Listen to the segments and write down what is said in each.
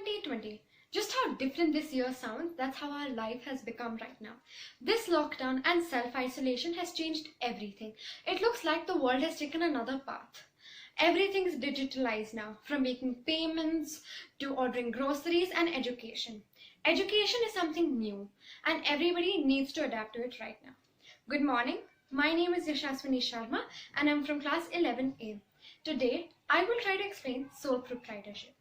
2020. Just how different this year sounds, that's how our life has become right now. This lockdown and self-isolation has changed everything. It looks like the world has taken another path. Everything is digitalized now, from making payments to ordering groceries and education. Education is something new, and everybody needs to adapt to it right now. Good morning, my name is Yashaswini Sharma, and I'm from class 11A. Today, I will try to explain sole proprietorship.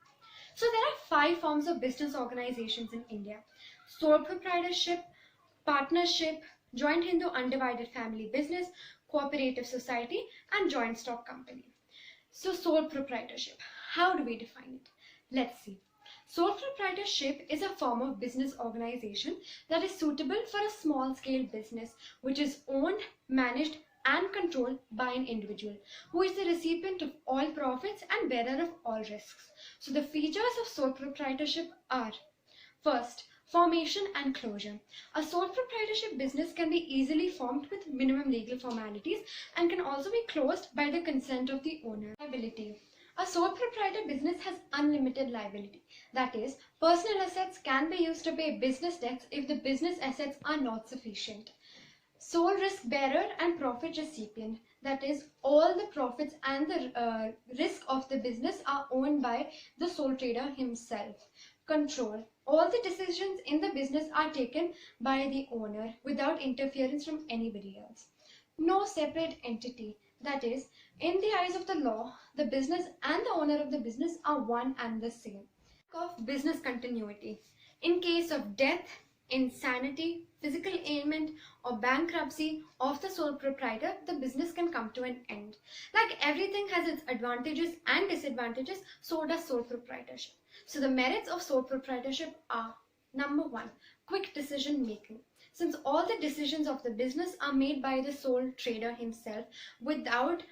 So there are 5 forms of business organizations in India: sole proprietorship, partnership, joint Hindu undivided family business, cooperative society, and joint stock company. So sole proprietorship, how do we define it? Let's see. Sole proprietorship is a form of business organization that is suitable for a small scale business which is owned, managed, and controlled by an individual who is the recipient of all profits and bearer of all risks. So the features of sole proprietorship are: first, formation and closure. A sole proprietorship business can be easily formed with minimum legal formalities and can also be closed by the consent of the owner. Liability. A sole proprietor business has unlimited liability. That is, personal assets can be used to pay business debts if the business assets are not sufficient. Sole risk bearer and profit recipient. That is, all the profits and the risk of the business are owned by the sole trader himself. Control. All the decisions in the business are taken by the owner without interference from anybody else. No separate entity. That is, in the eyes of the law, the business and the owner of the business are one and the same. Of business continuity. In case of death, insanity, physical ailment, or bankruptcy of the sole proprietor, the business can come to an end. Like everything has its advantages and disadvantages, so does sole proprietorship. So the merits of sole proprietorship are: number 1, quick decision making. Since all the decisions of the business are made by the sole trader himself without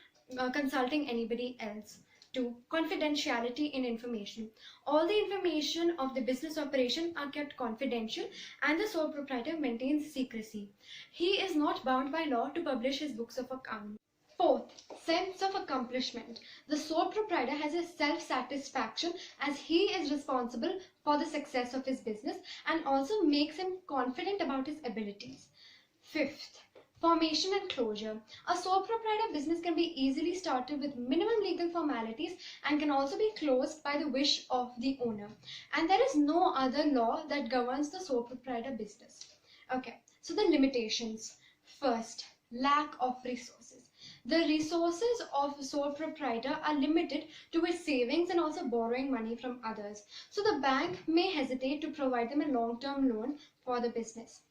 consulting anybody else. 2, confidentiality in information. All the information of the business operation are kept confidential and the sole proprietor maintains secrecy. He is not bound by law to publish his books of accounts. 4th, sense of accomplishment. The sole proprietor has a self-satisfaction as he is responsible for the success of his business and also makes him confident about his abilities. 5th, formation and closure. A sole proprietor business can be easily started with minimum legal formalities and can also be closed by the wish of the owner. And there is no other law that governs the sole proprietor business. Okay, so the limitations. First, lack of resources. The resources of a sole proprietor are limited to his savings and also borrowing money from others. So the bank may hesitate to provide them a long-term loan for the business.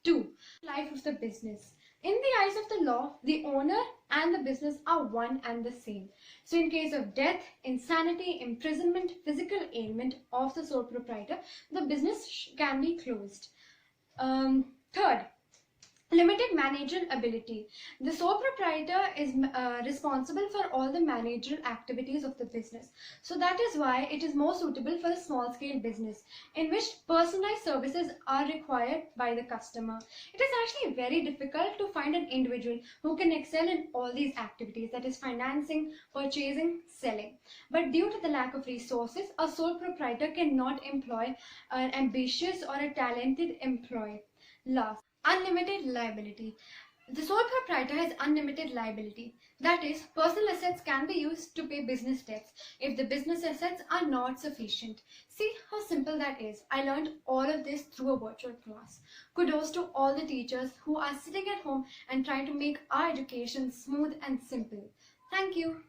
2, life of the business. In the eyes of the law, the owner and the business are one and the same. So in case of death, insanity, imprisonment, physical ailment of the sole proprietor, the business can be closed. 3rd, limited managerial ability. The sole proprietor is responsible for all the managerial activities of the business. So that is why it is more suitable for a small scale business in which personalized services are required by the customer. It is actually very difficult to find an individual who can excel in all these activities, that is financing, purchasing, selling. But due to the lack of resources, a sole proprietor cannot employ an ambitious or a talented employee. Last, unlimited liability. The sole proprietor has unlimited liability. That is, personal assets can be used to pay business debts if the business assets are not sufficient. See how simple that is. I learned all of this through a virtual class. Kudos to all the teachers who are sitting at home and trying to make our education smooth and simple. Thank you.